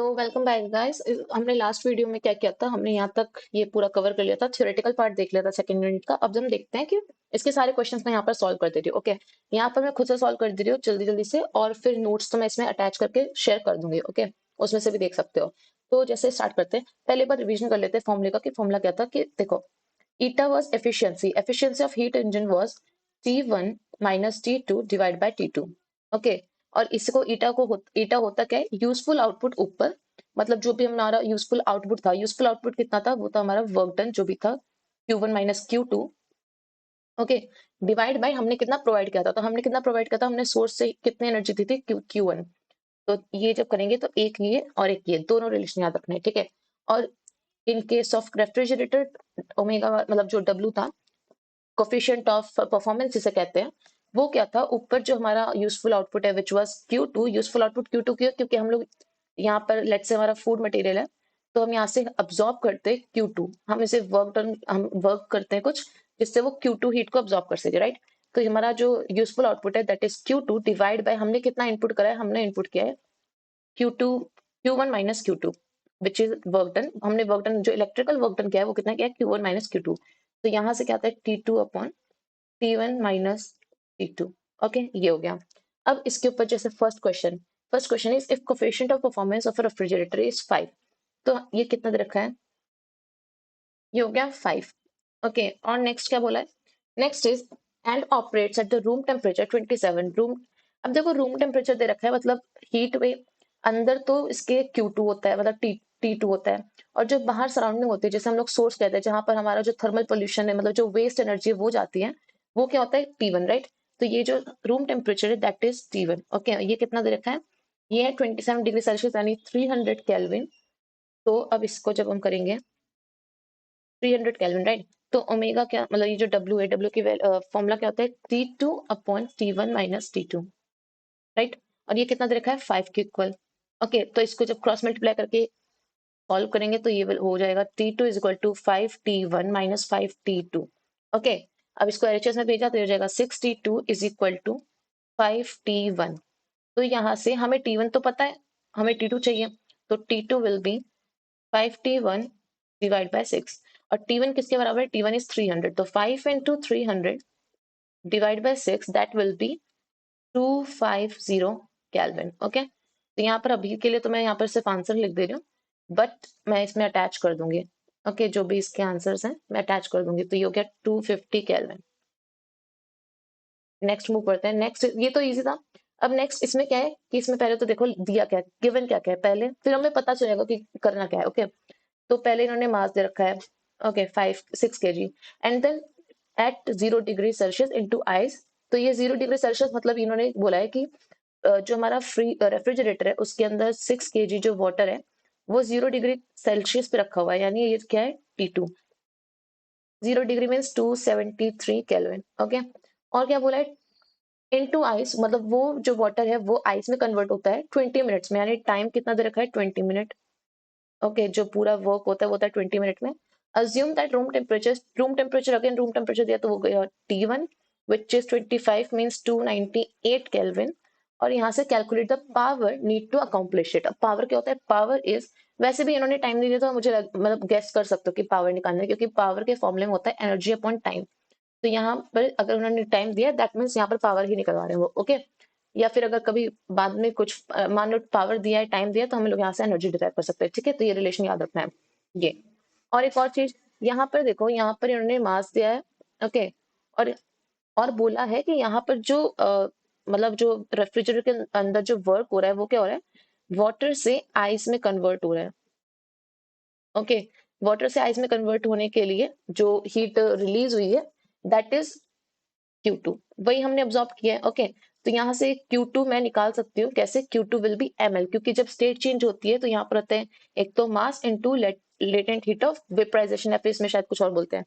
तो welcome back guys. हमने last video में क्या किया था, हमने यहाँ तक ये पूरा कवर कर लिया था, थ्योरेटिकल पार्ट देख लिया था सेकंड यूनिट का। अब हम देखते हैं कि इसके सारे क्वेश्चंस मैं यहाँ पर सॉल्व कर दे रही हूँ। ओके, यहाँ पर मैं खुद से सॉल्व कर दे रही हूँ जल्दी जल्दी से, और फिर नोट्स तो मैं इसमें अटैच करके शेयर कर दूंगी। ओके, उसमें से भी देख सकते हो। तो जैसे स्टार्ट करते हैं, पहले बार रिविजन कर लेते हैं फॉर्मूले का कि फॉर्मूला क्या था। कि देखो, eta was efficiency of heat engine was T1 minus T2 divide by T2। Okay, और इसको ईटा होता क्या है, यूजफुल आउटपुट ऊपर, मतलब जो भी हमारा यूजफुल आउटपुट था, यूजफुल आउटपुट कितना था, वो था हमारा वर्क डन जो भी था Q1 minus Q2। Okay, divide by हमने कितना प्रोवाइड किया था, तो हमने कितना प्रोवाइड किया था, हमने सोर्स से कितनी एनर्जी दी थी, Q1। तो ये जब करेंगे तो एक ये और एक ये दोनों रिलेशन याद रखना है, ठीक है। और in case of refrigerator, omega मतलब जो W था, कोफिशिएंट ऑफ परफॉर्मेंस जिसे कहते हैं, वो क्या था, ऊपर जो हमारा यूजफुल आउटपुट है which was Q2। Useful output Q2 क्यों, क्योंकि हम लोग यहाँ पर लेट से हमारा फूड मटेरियल है, तो हम यहाँ से अब्सॉर्ब करते हैं Q2, हम इसे हम वर्क करते हैं कुछ जिससे वो Q2 हीट को अब्सॉर्ब कर सके, राइट। तो हमारा जो यूजफुल आउटपुट है that is Q2 divide by हमने कितना इनपुट करा है, हमने इनपुट किया है Q2 Q1 minus Q2 which is work done. हमने वर्क डन जो इलेक्ट्रिकल वर्क डन किया है वो कितना किया है, Q1 माइनस Q2। तो यहाँ से क्या आता है T2 upon T1 minus T2। Okay, ये हो गया। अब इसके ऊपर जैसे first question is if coefficient of performance of a refrigerator is 5। तो ये कितना दे रखा है, ये हो गया 5। ओके, और नेक्स्ट क्या बोला है, next is and operates at the room temperature 27 room. अब देखो रूम टेम्परेचर दे रखा है, मतलब हीट वे अंदर तो इसके Q2 होता है, मतलब T2 होता है, और जो बाहर सराउंडिंग होती है जैसे हम लोग सोर्स कहते हैं, जहां पर हमारा जो थर्मल पोल्यूशन है, मतलब जो वेस्ट एनर्जी है वो जाती है, वो क्या होता है T1, राइट। तो ये जो रूम टेम्परेचर है दैट इज T1। ओके, ये कितना दे रखा है, ये है 27 डिग्री सेल्सियस यानी 300 केल्विन। तो अब इसको जब हम करेंगे 300 केल्विन, राइट। तो ओमेगा क्या, मतलब ये जो डब्ल्यू है, डब्ल्यू की फॉर्मूला क्या होता है, T2 upon T1 minus T2, right. और ये कितना दे रखा है 5 के इक्वल। ओके, तो इसको जब क्रॉस मल्टीप्लाई करके सॉल्व करेंगे तो ये हो जाएगा T2 is equal to 5T1 minus 5T2। Okay, अब इसको एलएचएस में भेजा तो ये हो जाएगा 6T2 is equal to 5T1। तो यहाँ से हमें T1 तो पता है, हमें T2 चाहिए, तो T2 will be 5T1 divide by 6। और T1 किसके बराबर है, T1 इज 300, तो 5 into 300 divide by 6 that will B 250 kelvin. Okay, तो यहाँ पर अभी के लिए तो मैं यहाँ पर सिर्फ आंसर लिख दे रही हूँ, बट मैं इसमें अटैच कर दूंगी। ओके, जो भी इसके आंसर्स हैं मैं अटैच कर दूंगी, तो ये हो गया 250 केल्विन। नेक्स्ट मूव करते हैं, नेक्स्ट ये तो इजी था। अब नेक्स्ट इसमें क्या है कि इसमें पहले तो देखो दिया क्या है, गिवन क्या क्या है पहले, फिर हमें पता चलेगा कि करना क्या है। ओके, तो पहले इन्होंने मास दे रखा है, okay 6 kg, and then at 0 degree Celsius into ice. तो ये 0 डिग्री सेल्सियस मतलब इन्होंने बोला है कि जो हमारा फ्री रेफ्रिजरेटर है उसके अंदर 6 kg जो वाटर है वो 0 डिग्री सेल्सियस पे रखा हुआ है, यानी ये क्या है T2। 0 degree means 273 kelvin. Okay, और क्या बोला है, इनटू आइस, मतलब वो जो वाटर है वो आइस में कन्वर्ट होता है 20 मिनट्स में, यानी टाइम कितना दे रखा है 20 मिनट। ओके, जो पूरा वर्क होता है वो होता है 20 मिनट में। Assume that room temperature again room temperature दिया तो वो गया T1 which is 25 means 298 kelvin. और यहाँ से calculate the power need to accomplish it. अब पावर क्या होता है, पावर इज, वैसे भी इन्होंने टाइम नहीं दिया तो मुझे मतलब गेस कर सकते हो कि पावर निकालना है, क्योंकि पावर के फॉर्मूले में होता है एनर्जी अपॉन टाइम। तो यहाँ पर अगर उन्होंने टाइम दिया दैट मीन्स यहाँ पर पावर ही निकलवा रहे हैं वो। ओके, या फिर अगर कभी बाद में कुछ मान लो पावर दिया है, टाइम दिया, तो हम लोग यहाँ से एनर्जी डिराइव कर सकते हैं, ठीक है। तो ये रिलेशन याद रखना है ये। और एक और चीज यहाँ पर देखो, यहाँ पर इन्होंने मास दिया है, ओके, और और बोला है कि यहाँ पर जो मतलब जो रेफ्रिजरेटर के अंदर जो वर्क हो रहा है वो क्या हो रहा है, वाटर से आइस में कन्वर्ट हो रहा है। ओके, वाटर से आइस में कन्वर्ट होने के लिए जो हीट रिलीज हुई है दैट इज Q2, वही हमने ऑब्जॉर्व किया है। ओके, तो यहाँ से Q2 मैं निकाल सकती हूँ कैसे, Q2 विल बी ml, क्योंकि जब स्टेट चेंज होती है तो यहाँ पर होते हैं एक तो mass into latent heat of vaporisation, या फिर इसमें शायद कुछ और बोलते हैं,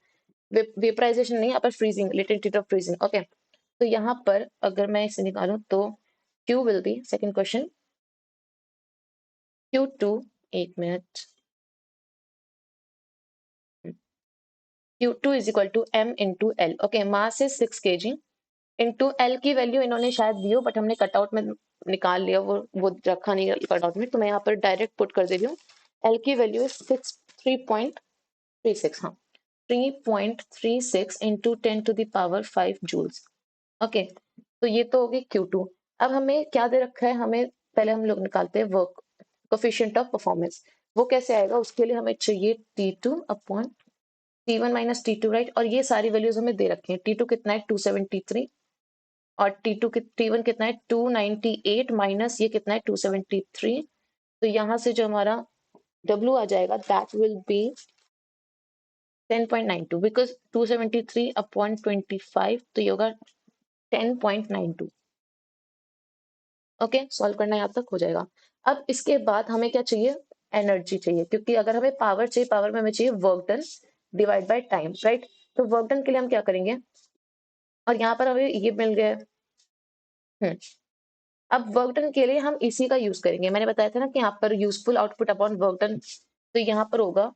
वेपराइजेशन नहीं, यहाँ पर freezing, latent heat of freezing. Okay, तो यहाँ पर अगर मैं इसे निकालूं तो Q will be, second question, Q2, एक minute, Q2 is equal to M into L. Okay, mass is 6 kg into L की वैल्यू इन्होंने शायद दी हो, बट हमने कटआउट में निकाल लिया, वो रखा नहीं कटआउट में, तो मैं यहाँ पर डायरेक्ट पुट कर दे रही हूँ। एल की वैल्यू है 3.36, हाँ 3.36 इंटू 10⁵ जूल्स। ओके, तो ये तो होगी Q2। अब हमें क्या दे रखा है, हमें पहले हम लोग निकालते हैं वर्क कोफिशिएंट ऑफ परफॉर्मेंस। वो कैसे आएगा, उसके लिए हमें चाहिए T2 upon T1 minus T2, right. और ये सारी वैल्यूज हमें दे रखी हैं। T2 कितना है 273, और T1 कितना है 298 माइनस ये कितना है 273। तो यहाँ से जो हमारा W आ जाएगा that will B 10.92, because 273 upon 25, तो ये होगा 10.92। ओके, सॉल्व करना यहाँ तक हो जाएगा। अब इसके बाद हमें क्या चाहिए, एनर्जी चाहिए, क्योंकि अगर हमें पावर चाहिए, पावर में हमें चाहिए work done divide by time, right. तो वर्क डन के लिए हम क्या करेंगे, और यहाँ पर हमें ये मिल गया है। अब वर्क डन के लिए हम इसी का यूज करेंगे। मैंने बताया था ना कि यहाँ पर useful output upon work done, तो यहाँ पर होगा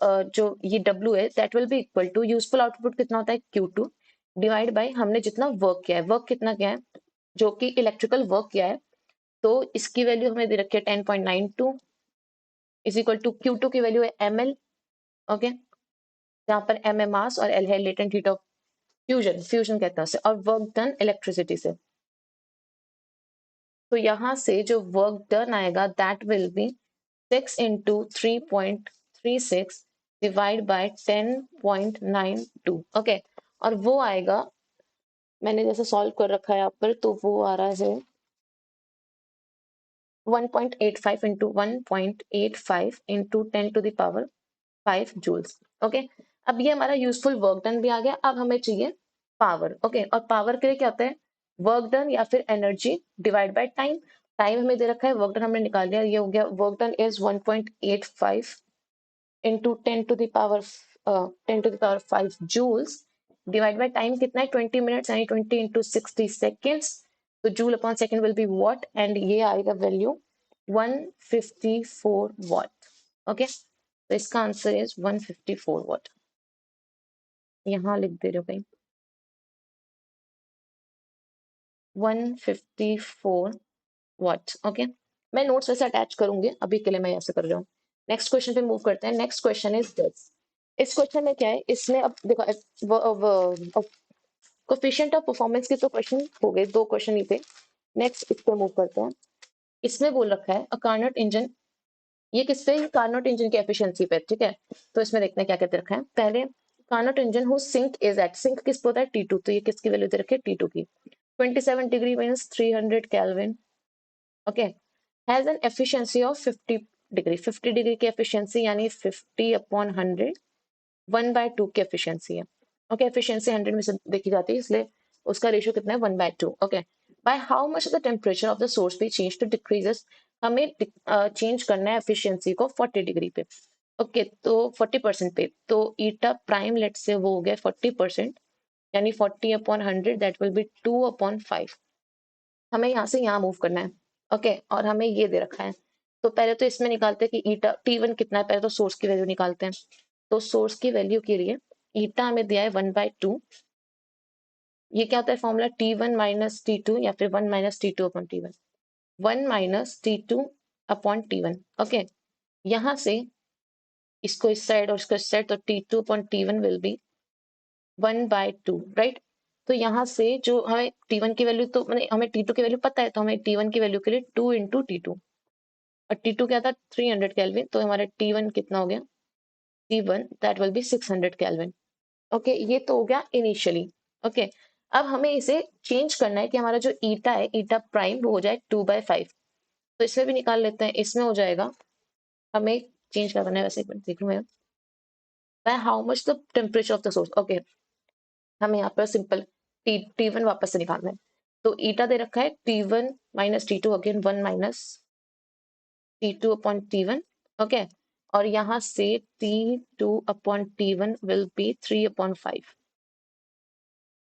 जो ये W है that will be equal to useful output कितना होता है Q2 डिवाइड बाय हमने जितना वर्क किया है। वर्क कितना किया है, जो कि इलेक्ट्रिकल वर्क किया है, तो इसकी वैल्यू हमें दे रखी है 10.92 इज इक्वल टू Q2 की वैल्यू है ml। ओके, जहाँ पर m है मास और L है latent heat of fusion, fusion कहते हैं उसे, और वर्क डन इलेक्ट्रिसिटी से। तो यहाँ से जो वर्क डन आएगा that will B 6 into 3.36 divide by 10.92। Okay, और वो आएगा, मैंने जैसे सॉल्व कर रखा है यहाँ पर, तो वो आ रहा है 1.85 इंटू 1.85 इंटू 10⁵ जूल्स। ओके, अब ये हमारा यूजफुल वर्क डन भी आ गया। अब हमें चाहिए पावर। ओके, और पावर के लिए क्या होता है, वर्क डन या फिर energy divide by time. Time हमें दे रखा है, वर्क डन हमने निकाल लिया, ये हो गया work done is 1.85 into 10⁵ joules divide by time कितना है 20 मिनट्स, यानी 20 इंटू 60 सेकेंड्स। तो joule upon second will be watt, and ये आएगा वैल्यू 154 वॉट। ओके, तो इसका आंसर इज 154 वॉट। यहाँ लिख दे रहे हो कहीं 154 वॉट। ओके, मैं नोट्स वैसे अटैच करूंगी, अभी के लिए मैं ऐसे कर रही हूँ। नेक्स्ट क्वेश्चन पे मूव करते हैं। Next question is this. इस क्वेश्चन में क्या है, इसमें अब देखो कोफिशिएंट ऑफ परफॉर्मेंस के तो क्वेश्चन हो गए, 2 क्वेश्चन ही थे। नेक्स्ट इस पे मूव करते हैं। इसमें बोल रखा है अ कार्नोट इंजन, ये किस पे, कार्नोट इंजन की एफिशिएंसी पे, ठीक है। तो इसमें देखते हैं क्या कहते रखा है। पहले Carnot engine who sink is at, sink किस पे होता है T2, तो ये किसकी वैल्यू दे रखी है T2 की, 27 degree means 300 kelvin. Okay, has an efficiency of 50 degree, 50 degree की एफिशिएंसी यानी 50 अपॉन 100 1/2 की एफिशिएंसी है। ओके, एफिशिएंसी 100 में से देखी जाती है, इसलिए उसका रेशियो कितना है 1/2। Okay, by how much the temperature of the source be change to decreases, हमें चेंज करना है एफिशिएंसी को 40 डिग्री पे। ओके, तो 40% पे, तो ईटा प्राइम लेट से वो हो गया 40%, यानी 40 upon 100 that will B 2 upon 5। हमें यहाँ से यहाँ मूव करना है। ओके, और हमें ये दे रखा है, तो पहले तो इसमें निकालते हैं कि ईटा T1 कितना है, पहले तो सोर्स की वैल्यू निकालते हैं। तो सोर्स की वैल्यू के लिए ईटा हमें दिया है 1/2। ये क्या होता है फॉर्मूला, T1 माइनस T2 या फिर 1 minus T2 upon T1, 1 minus T2 upon T1। Okay, यहाँ से इसको इस साइड और इसको इस साइड, तो T2 upon T1 will be 1/2, right. तो यहाँ से जो हमें T1 की वैल्यू, तो मतलब हमें T2 की वैल्यू पता है, तो हमें T1 की वैल्यू के लिए 2 इंटू T2, और T2 क्या था 300 केल्विन, तो हमारा T1 कितना हो गया, T1 that will B 600 kelvin. Okay, ये तो हो गया इनिशियली। ओके, अब हमें इसे चेंज करना है कि हमारा जो ईटा है, ईटा प्राइम, वो हो जाए 2/5। तो इसमें भी निकाल लेते हैं, इसमें हो जाएगा, हमें चेंज करना है, वैसे एक मिनट देख लूँ मैं, bye how much the temperature of the source. Okay, हमें यहाँ पर सिंपल T1 वापस से निकालना है। तो ईटा दे रखा है T1 minus T2, again 1 minus T2 upon T1। Okay, और यहाँ से T2 upon T1 will be 3 upon 5,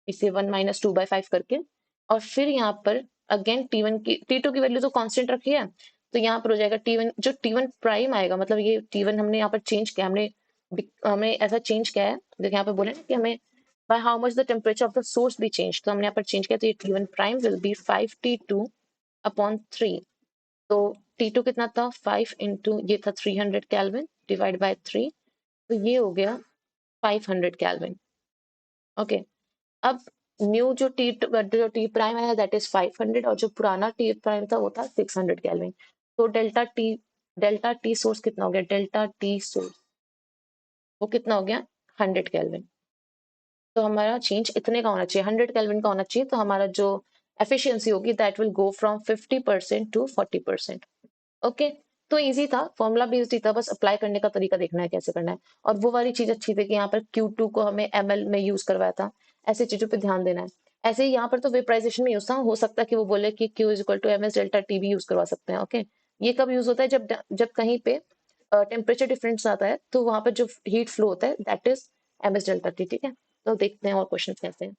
इसे 1 माइनस 2/5 करके, और फिर यहाँ पर अगेन T1 की, T2 की वैल्यू तो कांस्टेंट रखी है, तो यहाँ पर हो जाएगा T1, जो T1 प्राइम आएगा, मतलब ये T1 हमने यहाँ पर चेंज किया, हमने हमने ऐसा चेंज किया है, देखिए यहाँ पे बोले ना कि हमें bye how much the temperature of the source be change, तो हमने यहाँ पर चेंज किया, तो ये T1 prime will be 5T2 upon 3। तो T2 कितना था 5 इंटू ये था 300 केल्विन डिवाइड बाय 3, तो ये हो गया 500 केल्विन। ओके, अब न्यू जो टी प्राइम है दैट इज 500 और जो पुराना टी प्राइम था वो था 600 केल्विन। तो डेल्टा टी सोर्स कितना हो गया, डेल्टा टी सोर्स वो कितना हो गया 100 केल्विन। तो हमारा चेंज इतने का होना चाहिए, 100 केल्विन का होना चाहिए। तो हमारा जो एफिशिएंसी होगी that will go from 50% to 40%। Okay, तो इजी था, फॉर्मूला भी इजी था, बस अप्लाई करने का तरीका देखना है कैसे करना है। और वो वाली चीज अच्छी थी कि यहाँ पर Q2 को हमें ml में यूज करवाया था, ऐसी चीजों पे ध्यान देना है। ऐसे ही यहाँ पर तो वेपराइजेशन में यूज था, हो सकता है कि वो बोले कि Q is equal to ms delta T भी यूज करवा सकते हैं। ओके, ये कब यूज होता है, जब कहीं पे टेम्परेचर डिफरेंस आता है तो वहां पर जो हीट फ्लो होता है that is ms delta T। ठीक है, तो देखते हैं और क्वेश्चन कैसे हैं।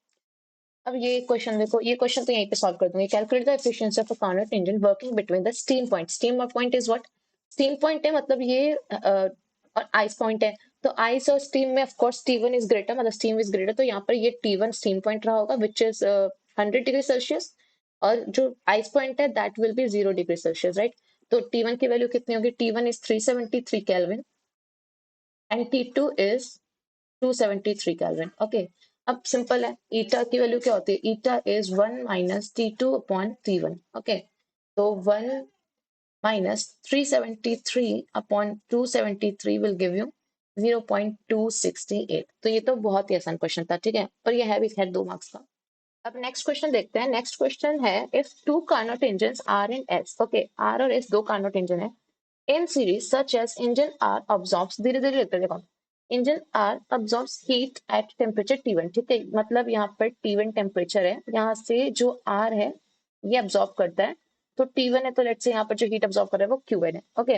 अब ये क्वेश्चन देखो, ये क्वेश्चन तो यहीं पे सॉल्व कर दूंगी। Calculate the efficiency of a Carnot engine working between the steam point. Steam point is what, steam point है मतलब ये और आइस पॉइंट है। तो आइस और स्टीम में of course T1 is greater, मतलब स्टीम इज ग्रेटर, तो यहाँ पर ये T1 स्टीम पॉइंट रहा होगा विच इज 100 डिग्री सेल्सियस, और जो आइस पॉइंट है that will B 0 degree Celsius, right. तो T1 की वैल्यू कितनी होगी, T1 is 373 kelvin and T2 is 273 kelvin. Okay, अब सिंपल है, ईटा की वैल्यू क्या होती है, eta is 1 minus T2 upon T1। Okay, तो 1 minus 373 upon 273 will give you 0.268। तो ये तो बहुत ही आसान क्वेश्चन था, ठीक है, पर ये है भी खैर 2 मार्क्स का। अब नेक्स्ट क्वेश्चन देखते हैं। नेक्स्ट क्वेश्चन है if two Carnot engine are and S. Okay, R और एस दो कार्नोट इंजन है in series such as engine R absorbs, धीरे धीरे लिखते देखो, engine R absorbs heat at temperature T1। ठीक है, मतलब यहाँ पर T1 टेम्परेचर है, यहाँ से जो R है ये absorb करता है, तो T1 है तो लेट्स से यहाँ पर जो हीट absorb कर रहा है वो Q1 है। Okay,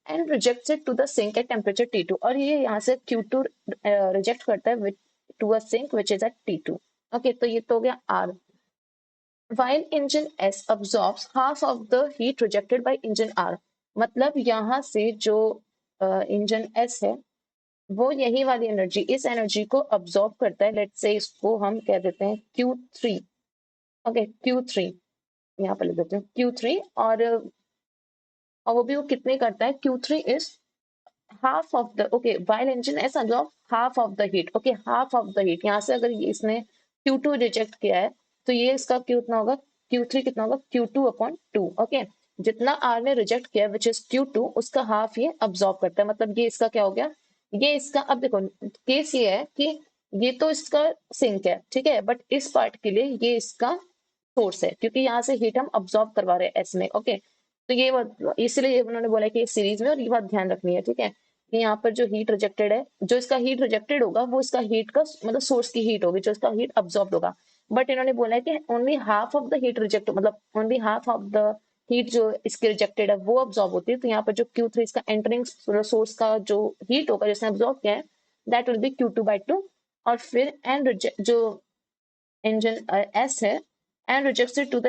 and rejects it to the sink at temperature T2, और ये यहाँ से Q2 रिजेक्ट करता है to a sink which is at T2। Okay, तो ये तो हो गया R। While engine S absorbs half of the heat rejected by engine R, मतलब यहाँ से जो इंजन S है वो यही वाली एनर्जी, इस एनर्जी को अब्सॉर्ब करता है। लेट्स से इसको हम कह देते हैं Q3। ओके, Q3 यहाँ पर लिख देते हैं Q3, और वो भी वो कितने करता है, Q3 is half of the, okay, while engine S absorb half of the heat. Okay, half of the heat, यहाँ से अगर इसने Q2 रिजेक्ट किया है तो ये इसका Q कितना होगा, Q3 कितना होगा, Q2 अपॉन 2। ओके, जितना R ने रिजेक्ट किया विच इज Q2 उसका हाफ ये अब्सॉर्ब करता है, मतलब ये इसका क्या हो गया, ये इसका। अब देखो केस ये है कि ये तो इसका सिंक है, ठीक है, बट इस पार्ट के लिए ये इसका सोर्स है, क्योंकि यहाँ से हीट हम अब्सॉर्ब करवा रहे हैं एस में। ओके, तो ये इसलिए उन्होंने बोला कि सीरीज में, और ये बात ध्यान रखनी है, ठीक है, कि यहाँ पर जो हीट रिजेक्टेड है, जो इसका हीट रिजेक्टेड होगा वो इसका हीट का मतलब सोर्स की हीट होगी, जो इसका हीट अब्सॉर्ब होगा। बट इन्होंने बोला है कि only half of the heat reject, मतलब only half of the heat जो इसकी रिजेक्टेड है वो अब्सॉर्ब होती है। तो यहाँ पर जो Q3 इसका एंटरिंग सोर्स का जो हीट होगा जिसने अब्सॉर्ब किया है दैट विल बी Q2/2, और फिर एंड जो इंजन एस है and rejects it to the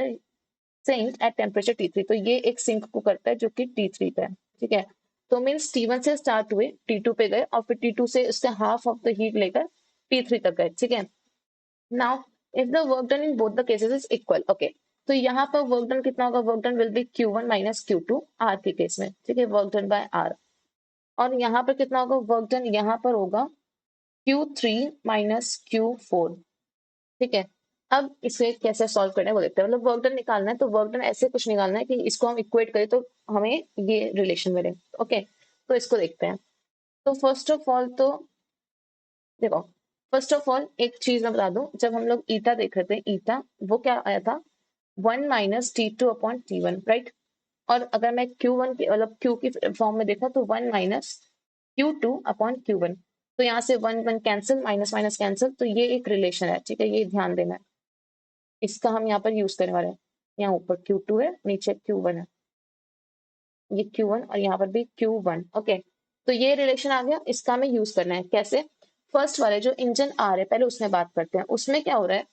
sink at temperature T3, तो ये एक सिंक को करता है जो कि T3 पे है, ठीक है। तो मीन्स T1 से स्टार्ट हुए T2 पे गए, और फिर T2 से उससे हाफ ऑफ द हीट लेकर T3 तक गए, ठीक है। Now if the work done in both the cases is equal, okay, तो यहाँ पर वर्क डन कितना होगा, work done will be Q1 minus Q2 R के केस में, ठीक है, वर्क डन बाय R। और यहाँ पर कितना होगा, वर्क डन यहाँ पर होगा Q3 माइनस Q4, ठीक है। अब इसे कैसे सॉल्व करना है वो देखते हैं, मतलब वर्क डन निकालना है तो वर्क डन ऐसे कुछ निकालना है कि इसको हम इक्वेट करें तो हमें ये रिलेशन मिले। ओके, तो इसको देखते हैं। तो फर्स्ट ऑफ ऑल तो देखो, फर्स्ट ऑफ ऑल एक चीज मैं बता दूं, जब हम लोग ईटा देख रहे थे, ईटा वो क्या आया था 1 minus T2 upon T1, right. और अगर मैं Q1 की मतलब Q की फॉर्म में देखा तो 1 माइनस Q2 अपॉन Q1, तो यहाँ से 1 1 कैंसिल, माइनस माइनस कैंसिल, तो ये एक रिलेशन है, ठीक है, ये ध्यान देना है, इसका हम यहाँ पर यूज करने वाले हैं। यहाँ ऊपर Q2 है, नीचे Q1 है, ये Q1 और यहाँ पर भी Q1। ओके, तो ये रिलेशन आ गया, इसका हमें यूज करना है कैसे। फर्स्ट वाले जो इंजन आ रहे पहले उसमें बात करते हैं, उसमें क्या हो रहा है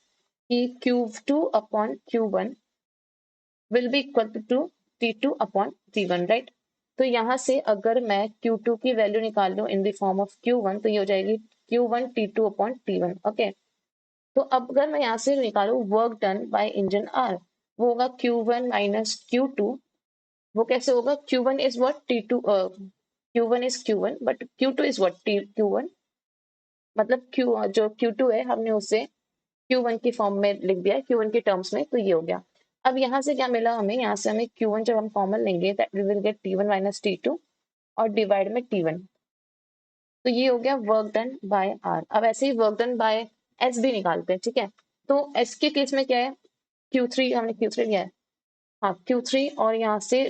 कि Q2 upon Q1 will be equal to T2 upon T1, right. तो यहाँ से अगर मैं Q2 की वैल्यू निकाल लूँ in the form of Q1 तो ये हो जाएगी Q1 T2 upon T1। Okay, तो अब अगर मैं यहाँ से निकालू work done by engine R, वो होगा Q1 माइनस Q2। वो कैसे होगा? Q1 is what T2, Q1 is Q1 but Q2 is what Q1, मतलब जो Q2 है हमने उसे Q1 की फॉर्म में लिख दिया है, Q1 के टर्म्स में, तो ये हो गया। अब यहाँ से क्या मिला हमें? यहाँ से हमें Q1 जब हम कॉमन लेंगे that we will get T1 minus T2 और डिवाइड में T1, तो ये हो गया वर्क डन बाय आर। अब ऐसे ही वर्क डन बाय एस भी निकालते हैं, ठीक है। तो एस के केस में क्या है? Q3 हमने Q3 लिया है, हाँ Q3, और यहाँ से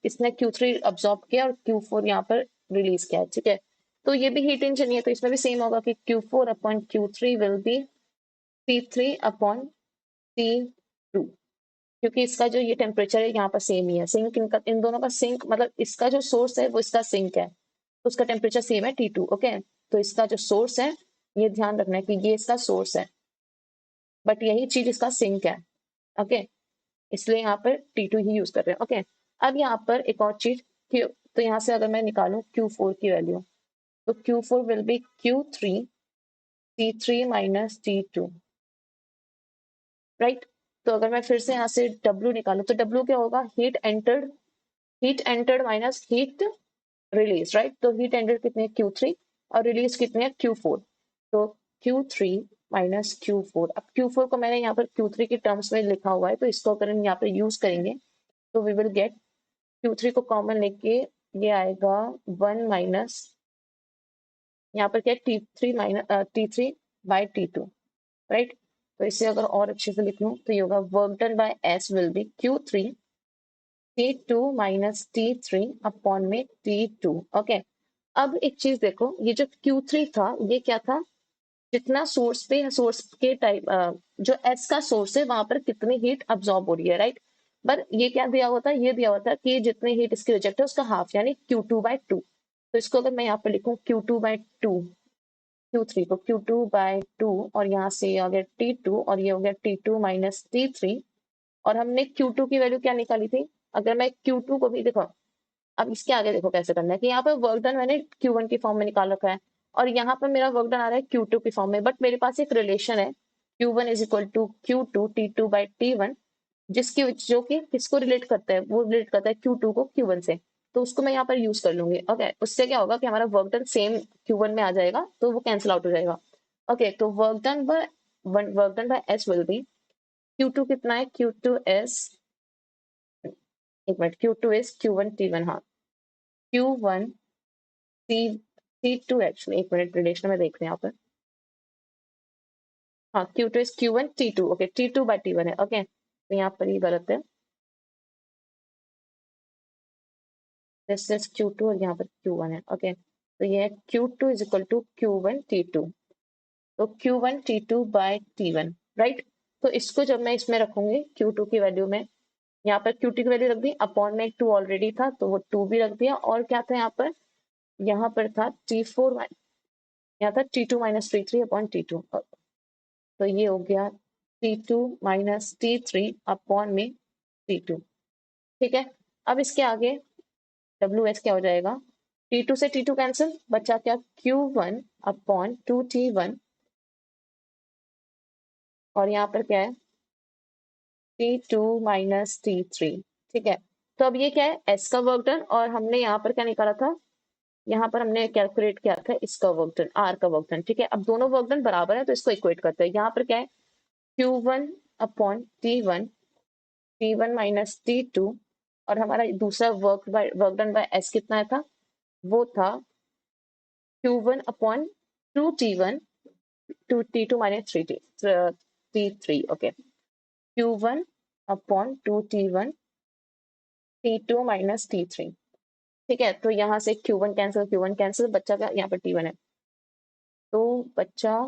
इसने Q3 अब्सॉर्ब किया और Q4 यहाँ पर रिलीज किया है, ठीक है। तो ये भी हीट इंजन ही है, तो इसमें भी सेम होगा कि Q4 upon Q3 will be T3 upon T2, क्योंकि इसका जो ये टेम्परेचर है यहाँ पर सेम ही है। सिंक इनका, इन दोनों का सिंक, मतलब इसका जो सोर्स है वो इसका सिंक है, तो उसका टेम्परेचर सेम है T2, ओके। तो इसका जो सोर्स है, ये ध्यान रखना है कि ये इसका सोर्स है, बट यही चीज इसका सिंक है, ओके। इसलिए यहाँ पर T2 ही यूज कर रहे हैं, ओके। अब यहाँ पर एक और चीज, तो यहाँ से अगर मैं निकालूं Q4 की वैल्यू, तो Q4 will be Q3 T3 minus T2, right. तो अगर मैं फिर से यहाँ से W निकालूं, तो W क्या होगा? Heat entered minus heat release, right. तो हीट एंटर्ड कितने? Q3, और रिलीज कितने? Q4। तो Q3 माइनस Q4। अब Q4 को मैंने यहाँ पर Q3 के टर्म्स में लिखा हुआ है, तो इसको अगर हम यहाँ पर यूज करेंगे तो वी विल गेट Q3 को कॉमन लेके ये आएगा 1 माइनस, यहाँ पर क्या? T3 minus T3 by T2, right. तो इसे अगर और अच्छे से लिख लूं तो ये होगा work done by S will be Q3 T2 minus T3 upon में T2, ओके। अब एक चीज देखो, ये जो Q3 था ये क्या था? जितना सोर्स पे, सोर्स के टाइप, जो एस का सोर्स है वहां पर कितनी हीट अब्सॉर्ब हो रही है, राइट। पर ये क्या दिया हुआ था? ये दिया हुआ था कि जितनी हीट इसकी रिजेक्ट है उसका हाफ, यानी Q2/2। तो इसको अगर मैं यहाँ पर लिखूं Q2/2, Q3 को Q2/2, और यहाँ से ये आ गया T2, और ये हो गया T2 माइनस T3, और हमने Q2 की वैल्यू क्या निकाली थी? अगर मैं Q2 को भी देखो, अब इसके आगे देखो कैसे करना है कि यहाँ पर वर्क डन मैंने Q1 की फॉर्म में निकाल रखा है, और यहाँ पर मेरा वर्क डन आ रहा है Q2 की फॉर्म में, बट मेरे पास एक रिलेशन है Q1 is equal to Q2 T2/T1, जिसकी जो कि किसको रिलेट करता है? वो रिलेट करता है Q2 को Q1 से, तो उसको मैं यहाँ पर यूज कर लूंगी, ओके। उससे क्या होगा कि हमारा वर्क डन सेम Q1 में आ जाएगा, तो वो कैंसिल आउट हो जाएगा, ओके। तो work done by S will be Q2 कितना है? Q2 एस, एक minute, Q2 is Q1 T1, हाँ Q1 T T2 एक्चुअली, एक मिनट रिलेशन में देख रहे हैं यहाँ पर, हाँ Q2 is Q1 T2, okay. T2/T1 है, ओके। तो यहाँ पर ये गलत है, दिस इज Q2 और यहाँ पर Q1 है, ओके। तो ये है Q2 is equal to Q1 T2, तो Q1 T2/T1, राइट। तो इसको जब मैं इसमें रखूंगी Q2 की वैल्यू में, यहाँ पर Q2 की वैल्यू रख दी, अपॉन में 2 ऑलरेडी था तो वो 2 भी रख दिया, और क्या था यहाँ पर? यहाँ पर था T4, यहाँ था T2 minus T3 upon T2, तो ये हो गया T2 माइनस T3 अपॉन में T2, ठीक है। अब इसके आगे WS क्या हो जाएगा? T2 से T2 कैंसिल, बचा क्या? Q1 अपॉन 2T1, और यहाँ पर क्या है? T2 माइनस T3, ठीक है। तो अब ये क्या है? S का वर्क डन, और हमने यहाँ पर क्या निकाला था? यहाँ पर हमने कैलकुलेट किया था इसका वर्क डन, R का वर्क डन, ठीक है। अब दोनों वर्क डन बराबर है तो इसको इक्वेट करते हैं। यहाँ पर क्या है? Q1 upon T1, T1 minus T2, और हमारा दूसरा वर्क डन बाय S कितना था? वो था Q1 upon 2T1, 2T2 minus 3T3, okay. Q1 upon 2T1, T2 minus T3, ठीक है। तो यहाँ से Q1 कैंसिल, Q1 कैंसिल, बच्चा का यहाँ पर T1 है, तो बच्चा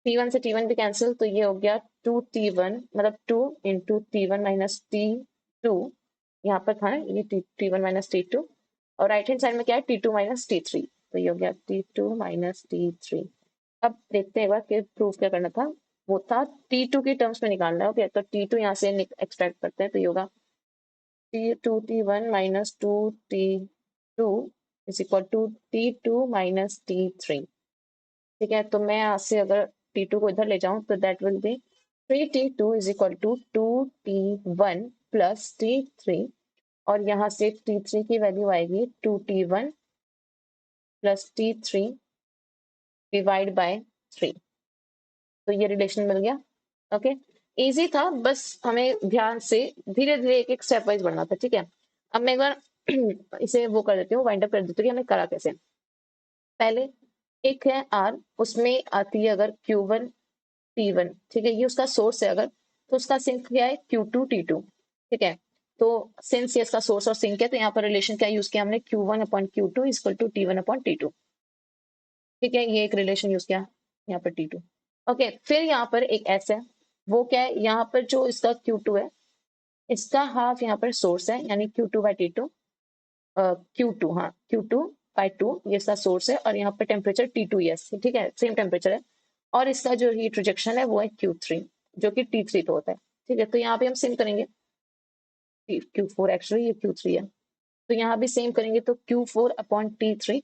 T1 से T1 भी कैंसिल, तो ये हो गया 2T1, मतलब 2 इंटू T1 माइनस T2, यहाँ पर था ना ये T1 माइनस T2, और राइट हैंड साइड में क्या है? T2 माइनस T3, तो ये हो गया T2 माइनस T3। अब देखते हैं एक बार कि प्रूफ क्या करना था। वो था T2 की टर्म्स में निकालना है, ओके। तो T2 यहाँ से एक्सट्रैक्ट करते हैं, तो ये होगा T2T1 minus 2T2 is equal to T2 minus T3, ठीक है। तो मैं यहाँ से अगर T2 को इधर ले जाऊं तो that will be 3T2 is equal to 2T1 plus T3, और यहाँ से T3 की वैल्यू आएगी 2T1 plus T3 divide by 3। तो ये रिलेशन मिल गया। ओके, इजी था, बस हमें ध्यान से धीरे धीरे एक एक स्टेप वाइज बढ़ना था। ठीक है, अब मैं एक बार इसे वो कर देती हूँ, वाइंड अप कर देती हूँ कि हमने करा कैसे। पहले एक है R, उसमें आती है अगर Q1 T1, ठीक है, ये उसका सोर्स है अगर, तो उसका सिंक क्या है Q2 T2। ठीक है, तो सिंस ये इसका सोर्स और सिंक है, तो यहाँ पर रिलेशन क्या यूज किया हमने, Q1 upon Q2 equal to T1 upon T2। ठीक है, ये एक रिलेशन यूज किया यहाँ पर T2। ओके, फिर यहाँ पर एक S है, वो क्या है, यहाँ पर जो इसका Q2 है, इसका हाफ यहाँ पर सोर्स है, यानी Q2 बाई T2, Q2, हाँ Q2/2 ये इसका सोर्स है, और यहाँ पर टेम्परेचर T2 यस, ठीक है, सेम टेम्परेचर है, और इसका जो हीट रिजेक्शन है वो है Q3 जो कि T3 पे होता है। ठीक है, तो यहाँ पे हम सेम करेंगे, Q4 एक्चुअली ये Q3 है, तो यहाँ भी सेम करेंगे, तो Q4 upon T3,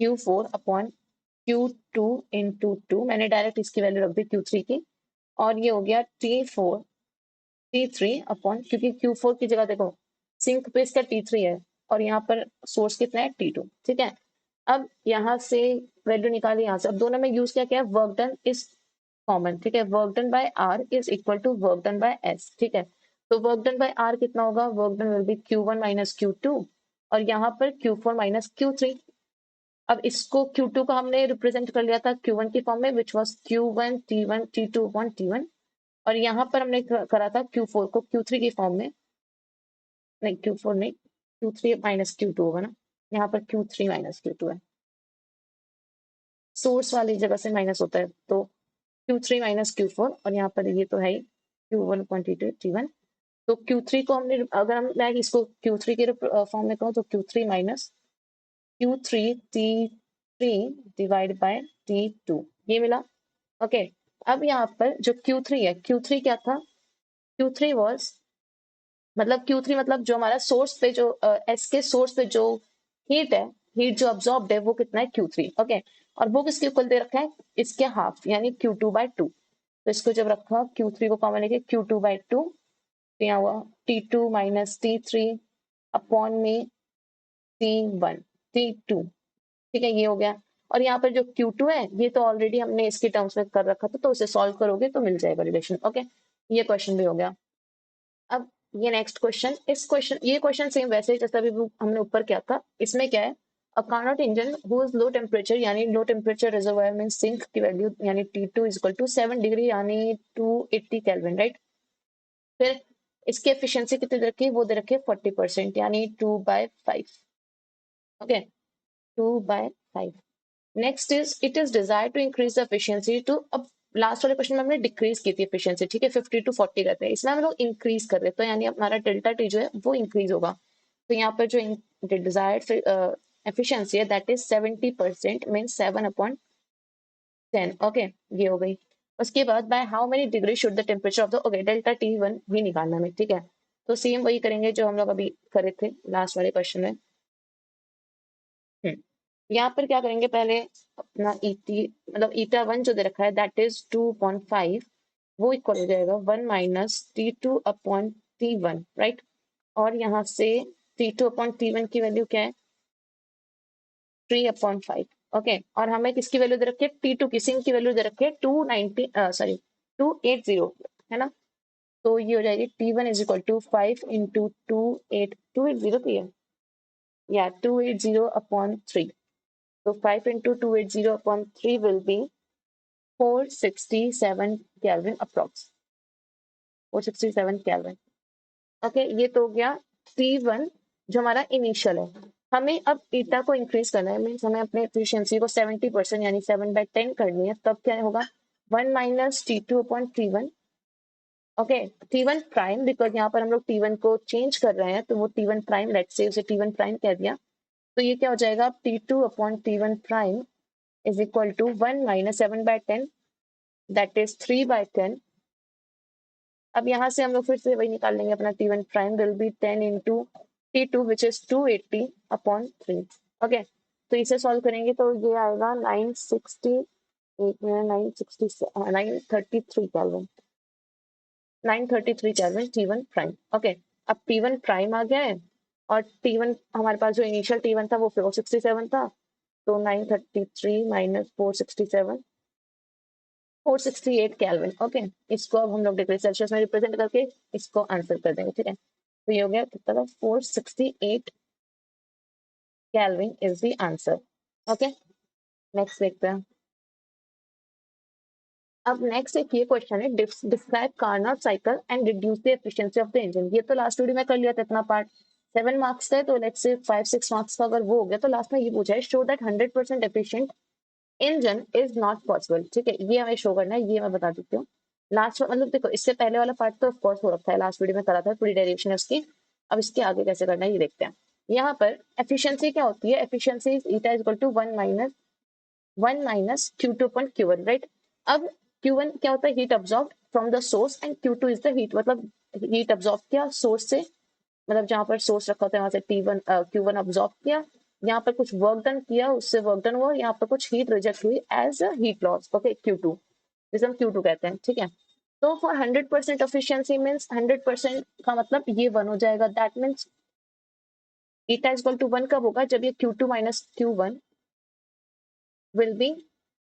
Q4 upon Q2 into 2, मैंने डायरेक्ट इसकी वैल्यू रख दी Q3 की, और ये हो गया T3 अपॉन, क्योंकि Q4 की जगह देखो सिंक पे इसका T3 है, और यहाँ पर सोर्स कितना है T2। ठीक है, अब यहाँ से वैल्यू निकाली, यहाँ से अब दोनों में यूज क्या क्या है, वर्क डन इज कॉमन। ठीक है, work done by R is equal to work done by S. ठीक है, तो वर्क डन बाय आर कितना होगा, work done will be Q1 minus Q2, और यहाँ पर Q4 माइनस Q3। अब इसको Q2 का हमने रिप्रेजेंट कर लिया था Q1 की फॉर्म में, which was Q1 T1 T2 upon T1, और यहाँ पर हमने करा था Q4 को Q3 की फॉर्म में, नहीं Q4 नहीं, Q3 माइनस Q2 होगा ना, यहाँ पर Q3 माइनस Q2 है, सोर्स वाली जगह से माइनस होता है, तो Q3 माइनस Q4, और यहाँ पर ये तो है ही Q1 क्वांटिटी T1, तो Q3 को हमने, अगर हम मैं इसको Q3 के फॉर्म में कहूँ, तो Q3 minus Q3 T3 divide by T2, ये मिला। ओके, अब यहाँ पर जो Q3 है, Q3 क्या था, Q3 वॉज, मतलब Q3 मतलब जो हमारा सोर्स पे जो एस के सोर्स पे जो हीट है, हीट जो अब्सॉर्ब्ड है वो कितना है Q3। ओके, और वो किसके इक्वल दे रखा है, इसके हाफ, यानी Q2/2। तो इसको जब रखा Q3 को कॉमन लेके Q2/2, तो यहाँ हुआ T2 माइनस T3 अपॉन में T1 T2। ठीक है, ये हो गया, और यहाँ पर जो Q2 है ये तो ऑलरेडी हमने इसके टर्म्स में कर रखा था, तो उसे सॉल्व करोगे तो मिल जाएगा रिलेशन। ओके, ये क्वेश्चन भी हो गया। अब ये नेक्स्ट क्वेश्चन, ये क्वेश्चन सेम वैसे ही जैसा अभी हमने ऊपर किया था। इसमें क्या है, a Carnot engine who is low temperature, यानी लो टेम्परेचर रिजर्वायर में सिंक की वैल्यू यानी T2 is equal to 7 degree यानी 280 केल्विन, राइट। फिर इसकी एफिशिएंसी कितनी दे रखी है, वो दे रखी है 40%, यानी 2/5। Okay, 2/5। Next is it is desire to increase the efficiency to, अब लास्ट वाले क्वेश्चन में हमने डिक्रीज की थी एफिशिएंसी, ठीक है, 50 to 40 रहते हैं, इसमें हम लोग इंक्रीज कर रहे हैं, तो यानी हमारा डेल्टा टी जो है वो इंक्रीज होगा। तो यहाँ पर जो डिजायर्ड एफिशिएंसी है दैट इज 70%, मीन 7/10। ओके, ये हो गई। उसके बाद by how many degree should the temperature of the, okay, delta T1 भी निकालना है, ठीक है, तो सेम वही करेंगे जो हम लोग अभी करे थे लास्ट वाले क्वेश्चन में। यहाँ पर क्या करेंगे, पहले अपना ईटी मतलब ईटा1 जो दे रखा है दैट इज 2.5, वो इक्वल हो जाएगा 1 minus T2 upon T1, right. और यहाँ से T2 अपॉन T1 की वैल्यू क्या है, 3/5। ओके, और हमें किसकी वैल्यू दे रखी है, T2 की, सिंक की वैल्यू दे रखी है 290, सॉरी 280, है ना। तो ये हो जाएगी T1 is equal to 5 into 280 की है, या 280 upon 3। So 5 into 280 upon 3 will be 467 Kelvin approx. 467 Kelvin. Okay, ये तो हो गया T1 जो हमारा इनिशियल है। हमें अब ईटा को इंक्रीज करना है, मीन्स हमें अपने एफिशिएंसी को 70% यानी 7/10 करनी है, तब क्या होगा, 1 minus T2 upon T1। Okay, T1 prime, because यहाँ पर हम लोग T1 को चेंज कर रहे हैं, तो वो T1 प्राइम, लेट्स से उसे T1 प्राइम कह दिया, तो ये क्या हो जाएगा, T2 upon T1 prime is equal to 1 minus 7/10, that is 3/10। अब यहाँ से हम लोग फिर से वही निकाल लेंगे, अपना T1 prime will be 10 into T2 which is 280 upon 3। Okay, तो इसे सॉल्व करेंगे तो ये आएगा 960 एक में 933 kelvin, 933 kelvin T1 prime. Okay, अब T1 प्राइम आ गया है और T1 हमारे पास जो इनिशियल T1 था वो 467 था, तो 933 माइनस 467, 468 केल्विन। ओके, इसको अब हम लोग डिग्री सेल्सियस में रिप्रेजेंट करके इसको आंसर कर देंगे, ठीक है। तो ये हो गया कितना, 468 kelvin is the answer. Okay, next देखते हैं। अब नेक्स्ट एक ये क्वेश्चन है, describe Carnot cycle and reduce the efficiency of the engine. ये तो लास्ट वीडियो में कर लिया था इतना पार्ट, 7 मार्क्स का है, तो लेट्स से 5-6 मार्क्स का अगर वो हो गया तो लास्ट में ये पूछा है, show that 100% efficient engine is not possible. ठीक है, ये हमें शो करना है, ये मैं बता देती हूँ। लास्ट मतलब देखो, इससे पहले वाला पार्ट तो ऑफकोर्स हो रखा है, लास्ट वीडियो में करा था, पूरी डेरिवेशन है उसकी। अब इसके आगे कैसे करना है ये देखते हैं। यहाँ पर एफिशिएंसी क्या होती है, efficiency is eta is equal to 1 minus Q2 upon Q1, right. अब Q1 क्या होता है, heat absorb from the source, and Q2 is the heat, मतलब हीट अब्सॉर्ब किया सोर्स से, मतलब जहां पर सोर्स रखा होता है वहां से T1 Q1 अब्सॉर्ब किया, यहाँ पर कुछ वर्क डन किया, उससे वर्क डन हुआ, यहाँ पर कुछ हीट रिजेक्ट हुई as a heat loss. Okay, Q2, जिसे हम Q2 कहते हैं, ठीक है। तो फॉर 100% एफिशिएंसी मीन्स 100% का मतलब ये 1 हो जाएगा, that means eta is equal to 1 कब होगा, जब ये Q2 minus Q1 will B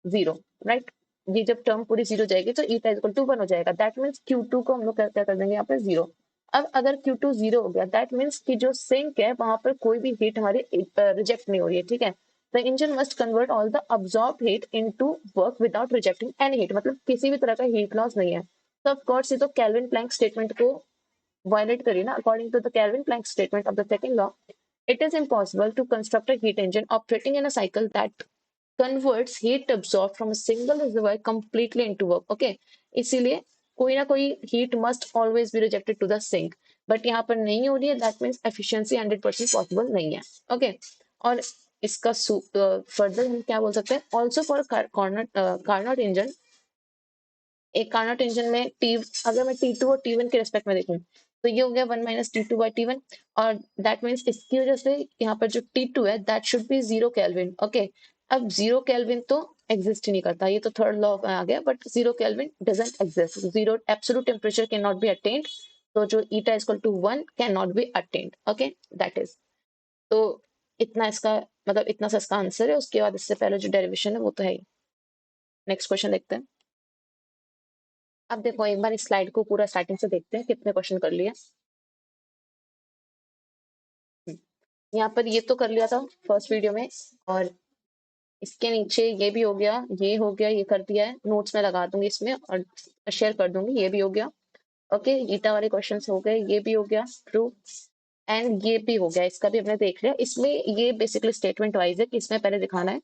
0, right. ये जब टर्म पूरी 0 जाएगी तो ईटा इज इक्वल टू 1 हो जाएगा, दैट मीन्स Q2 को हम लोग क्या कर देंगे यहाँ पे 0। अब अगर Q2 0 हो गया, दैट मीन्स कि जो सिंक है वहां पर कोई भी हीट हमारी रिजेक्ट नहीं हो रही है, ठीक है। The engine must convert all the absorb heat into work without rejecting any heat, मतलब किसी भी तरह का हीट लॉस नहीं है। तो ऑफ कोर्स ये तो कैल्विन प्लैंक स्टेटमेंट को वायलेट करिए ना। According to the Kelvin Planck statement of the second law, it is impossible to construct a heat engine operating in a cycle that converts heat absorbed from a single reservoir completely into work. Okay, इसीलिए कोई ना कोई heat must always be rejected to the sink, but यहाँ पर नहीं हो रही है, that means efficiency 100% possible नहीं है। Okay, और इसका फर्दर हम क्या बोल सकते हैं, also for Carnot engine, एक कार्नोट इंजन में टी, अगर मैं T2 और T1 के रेस्पेक्ट में देखूं तो ये हो गया 1 माइनस T2 बाई T1, और दैट मीन्स इसकी वजह से यहाँ पर जो T2 है that should be 0 kelvin. Okay, अब 0 केल्विन तो एग्जिस्ट ही नहीं करता, ये तो थर्ड लॉ में आ गया, but 0 kelvin doesn't exist, 0 absolute temperature can not be attained, तो जो eta is equal to 1 can not be attained. Okay, that is, तो इतना इसका मतलब इतना सा इसका आंसर है। उसके बाद इससे पहले जो डेरिवेशन है वो तो है ही। नेक्स्ट क्वेश्चन देखते हैं। अब देखो एक बार इस स्लाइड को पूरा स्टार्टिंग से देखते हैं कितने क्वेश्चन कर लिए। यहाँ पर ये तो कर लिया था फर्स्ट वीडियो में, और इसके नीचे ये भी हो गया, ये हो गया, ये कर दिया है, नोट्स में लगा दूंगी इसमें और शेयर कर दूंगी, ये भी हो गया। ओके, ईटा वाले क्वेश्चंस हो गए, ये भी हो गया ट्रू, एंड ये भी हो गया, इसका भी हमने देख लिया। इसमें ये बेसिकली स्टेटमेंट वाइज है कि इसमें पहले दिखाना है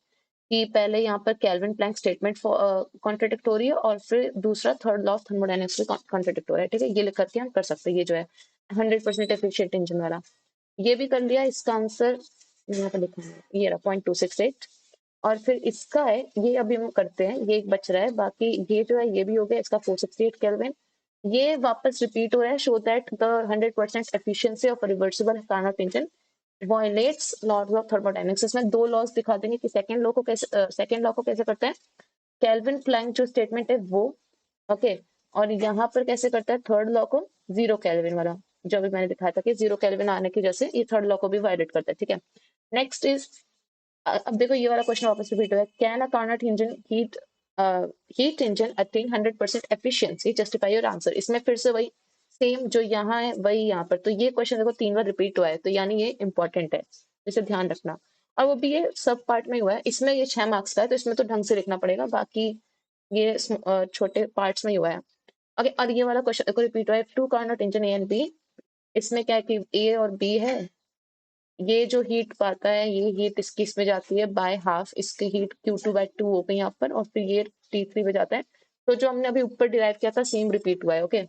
कि पहले यहाँ पर कैल्विन प्लैंक स्टेटमेंट कॉन्ट्राडिक्ट हो रही है, और फिर दूसरा थर्ड लॉ ऑफ थर्मोडायनेमिक्स भी कॉन्ट्राडिक्ट हो रहा है, ठीक है। ये लिख करके हम कर सकते हैं, ये जो है 100% एफिशिएंट इंजन वाला, ये भी कर लिया। इसका आंसर यहाँ पर लिखा है, ये रहा 0.268, और फिर इसका है, ये अभी हम करते हैं, ये एक बच रहा है, बाकी ये जो है ये भी हो गया, इसका 468 केल्विन। ये वापस रिपीट हो रहा है, show that the 100% efficiency of reversible Carnot engine violates laws of thermodynamics. इसमें दो लॉज दिखा देंगे कि सेकंड लॉ को कैसे करते हैं, कैल्विन प्लैंक जो स्टेटमेंट है वो, ओके, और यहाँ पर कैसे करता है थर्ड लॉ को, 0 केल्विन वाला, जो अभी मैंने दिखाया था कि 0 केल्विन आने की वजह से ये थर्ड लॉ को भी वायलेट करता है, ठीक है। नेक्स्ट इज, अब देखो ये वाला क्वेश्चन वापस रिपीट हुआ है, can a Carnot engine heat engine attain 100% efficiency, justify your answer. इसमें फिर से वही सेम जो यहाँ है वही यहाँ पर, तो ये क्वेश्चन देखो 3 बार रिपीट हुआ है, तो यानी ये इंपॉर्टेंट है, इसे ध्यान रखना। और वो भी ये सब पार्ट में हुआ है, इसमें ये 6 मार्क्स का है, तो इसमें तो ढंग से लिखना पड़ेगा, बाकी ये छोटे पार्ट्स में ही हुआ है। ओके, और ये वाला क्वेश्चन को रिपीट हुआ है, two Carnot engine A and B, इसमें क्या है कि ए और बी है, ये जो हीट पाता है ये हीट इसकी इसमें जाती है बाय हाफ, इसकी हीट Q2/2 हो गई यहाँ पर, और फिर ये T3 में जाता है, तो जो हमने अभी ऊपर डिराइव किया था सेम रिपीट हुआ है। ओके,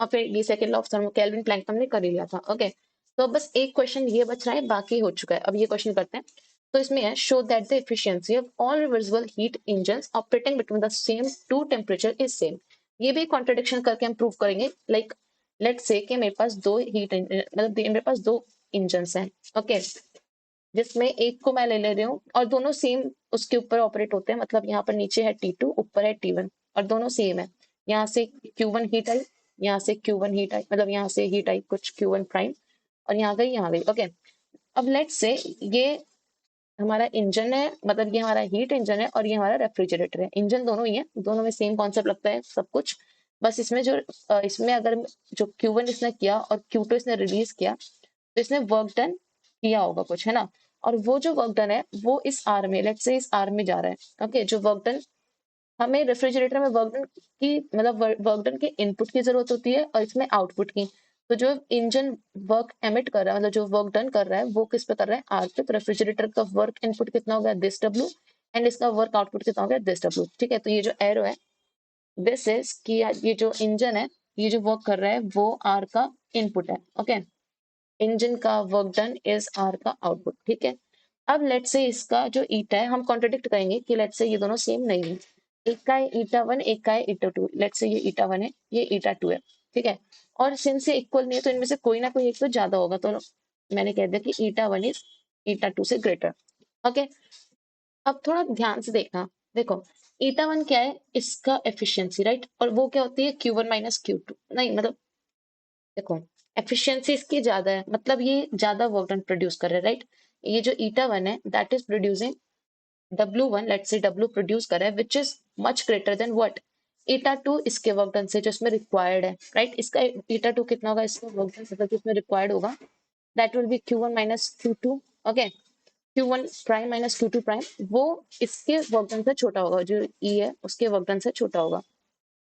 और फिर ये second law of thermo Kelvin Planck हमने कर ही लिया था। ओके, तो बस एक क्वेश्चन ये बच रहा है, बाकी हो चुका है। अब ये क्वेश्चन करते हैं, तो इसमें है, show that the efficiency of all reversible heat engines operating between the same two temperature is same. ये भी कॉन्ट्रडिक्शन करके हम प्रूव करेंगे, लाइक लेट्स से कि मेरे पास दो हीट मतलब मेरे पास दो इंजन्स हैं, ओके, जिसमें एक को मैं ले ले रही हूँ और दोनों सेम उसके ऊपर ऑपरेट होते हैं, मतलब यहाँ पर नीचे है T2, ऊपर है T1 और दोनों सेम है। यहाँ से Q1 हीट आई, यहाँ से Q1 हीट आई, मतलब यहाँ से हीट आई कुछ Q1 प्राइम और यहाँ गई ओके। अब लेट्स से ये हमारा इंजन है, मतलब ये हमारा हीट इंजन है और ये हमारा रेफ्रिजरेटर है। इंजन दोनों ही है, दोनों में सेम कॉन्सेप्ट लगता है सब कुछ। बस इसमें जो इसमें अगर जो Q1 इसने किया और Q2 इसने रिलीज किया तो इसने वर्क डन किया होगा कुछ, है ना। और वो जो वर्क डन है वो इस आर में, लेट्स से इस आर में जा रहा है ओके। जो वर्क डन हमें रेफ्रिजरेटर में वर्क डन की, मतलब वर्क डन के इनपुट की जरूरत होती है और इसमें आउटपुट की। तो जो इंजन वर्क एमिट कर रहा है, मतलब जो वर्क डन कर रहा है वो किस पे कर रहा है, आर पे। तो रेफ्रिजरेटर का वर्क इनपुट कितना हो गया, दिस डब्ल्यू, एंड इसका वर्क आउटपुट कितना हो गया, दिस डब्ल्यू। ठीक है, तो ये जो एरो है दिस इज कि ये जो इंजन है ये जो वर्क कर रहा है वो आर का इनपुट है ओके। इंजन का वर्क डन इज आर का आउटपुट। ठीक है, अब लेट से इसका जो ईटा है हम कॉन्ट्रडिक्ट करेंगे कि लेट से ये दोनों सेम नहीं है। एक का है ईटा वन, एक का है ईटा टू। लेट से ये ईटा वन है, ये ईटा टू है। ठीक है, और सिंस ये इक्वल नहीं है तो इनमें से कोई ना कोई एक तो ज्यादा होगा। तो मैंने कह दिया कि eta one is eta two से ग्रेटर ओके। अब थोड़ा ध्यान से देखना, देखो ईटा वन क्या है, इसका एफिशिएंसी राइट, और वो क्या होती है Q1 माइनस Q2। नहीं मतलब देखो एफिशिएंसी इसकी ज्यादा है, मतलब ये ज्यादा वर्क डन प्रोड्यूस कर रहा है राइट। ये जो ईटा वन है that is producing W1, let's say W produce कर रहा है which is much greater than what, eta two इसके वर्क डन से जो इसमें रिक्वायर्ड है राइट। इसका ईटा टू कितना होगा, इसका वर्क डन मतलब जो इसमें रिक्वायर्ड होगा that will be Q1 minus Q2 okay. Q1 prime minus Q2 prime वो इसके वर्क डन से छोटा होगा, जो E है उसके वर्क डन से छोटा होगा।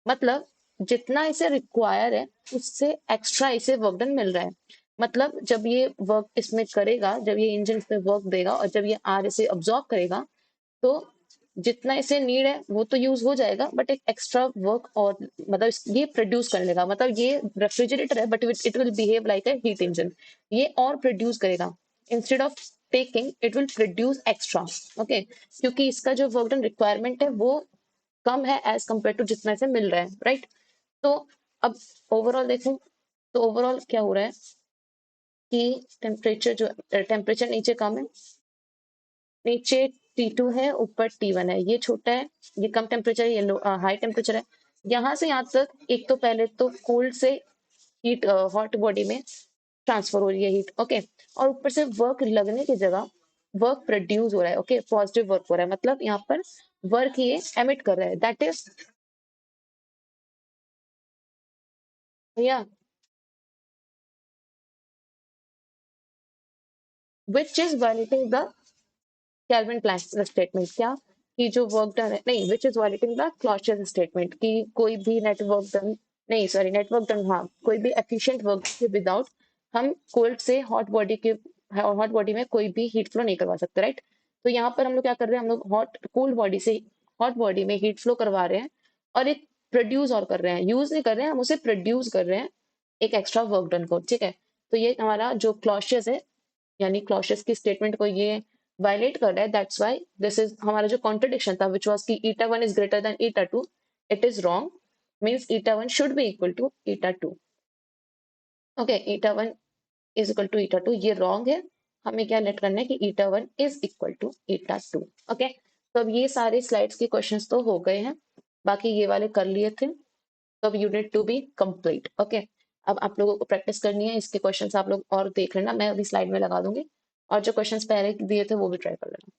मतलब जितना इसे रिक्वायर है उससे एक्स्ट्रा इसे वर्क डन मिल रहा है। मतलब जब ये वर्क इसमें करेगा, जब ये इंजन इसमें वर्क देगा और जब ये आर इसे ऑब्जॉर्व करेगा तो जितना इसे नीड है वो तो यूज हो जाएगा, बट एक एक्स्ट्रा वर्क और मतलब ये प्रोड्यूस करने लगा। मतलब ये रेफ्रिजरेटर है but it will behave like a heat engine. ये और प्रोड्यूस करेगा instead of taking, it will produce extra okay. क्योंकि इसका जो वर्क डन रिक्वायरमेंट है वो कम है एज कम्पेयर टू जितना इसे मिल रहा है राइट। तो अब ओवरऑल देखूं तो ओवरऑल क्या हो रहा है कि टेम्परेचर जो टेम्परेचर नीचे कम है, नीचे T2 है ऊपर T1 है, ये छोटा है, ये कम टेम्परेचर है, ये हाई टेम्परेचर है। यहाँ से यहाँ तक एक तो पहले तो कोल्ड से हीट हॉट बॉडी में ट्रांसफर हो रही है हीट ओके। और ऊपर से वर्क लगने की जगह वर्क प्रोड्यूस हो रहा है ओके, पॉजिटिव वर्क हो रहा है। मतलब यहाँ पर वर्क ये एमिट कर रहा है दैट इज या which is violating the kelvin clash statement. क्या कि जो वर्क डन है, नहीं which is violating the Clausius statement कि कोई भी नेटवर्क डन, नहीं सॉरी नेटवर्क डन, हाँ कोई भी एफिशिएंट वर्क के विदाउट हम कोल्ड से हॉट बॉडी के, हॉट बॉडी में कोई भी हीट फ्लो नहीं करवा सकते राइट। तो यहाँ पर हम लोग क्या कर रहे हैं, हम लोग हॉट कोल्ड बॉडी से हॉट बॉडी में हीट फ्लो करवा रहे हैं और एक प्रोड्यूस और कर रहे हैं, यूज नहीं कर रहे हैं, हम उसे प्रोड्यूस कर रहे हैं एक एक्स्ट्रा वर्क डन को। ठीक है, तो ये हमारा जो क्लॉशियस है यानी क्लॉशियस की स्टेटमेंट को ये वायलेट कर रहा है। दैट्स व्हाई दिस इज हमारा जो कॉन्ट्रडिक्शन था विच वाज कि eta one is greater than eta two, it is wrong. Means eta one should be equal to eta two okay. Eta one is equal to eta two ये wrong है। हमें क्या let करना है कि eta one is equal to eta two okay. तो अब ये सारे स्लाइड्स के क्वेश्चंस तो हो गए हैं, बाकी ये वाले कर लिए थे। तो अब unit two be complete okay. अब आप लोगों को प्रैक्टिस करनी है, इसके क्वेश्चंस आप लोग और देख लेना, मैं अभी स्लाइड में लगा दूंगी और जो क्वेश्चंस पहले दिए थे वो भी ट्राई कर लेना।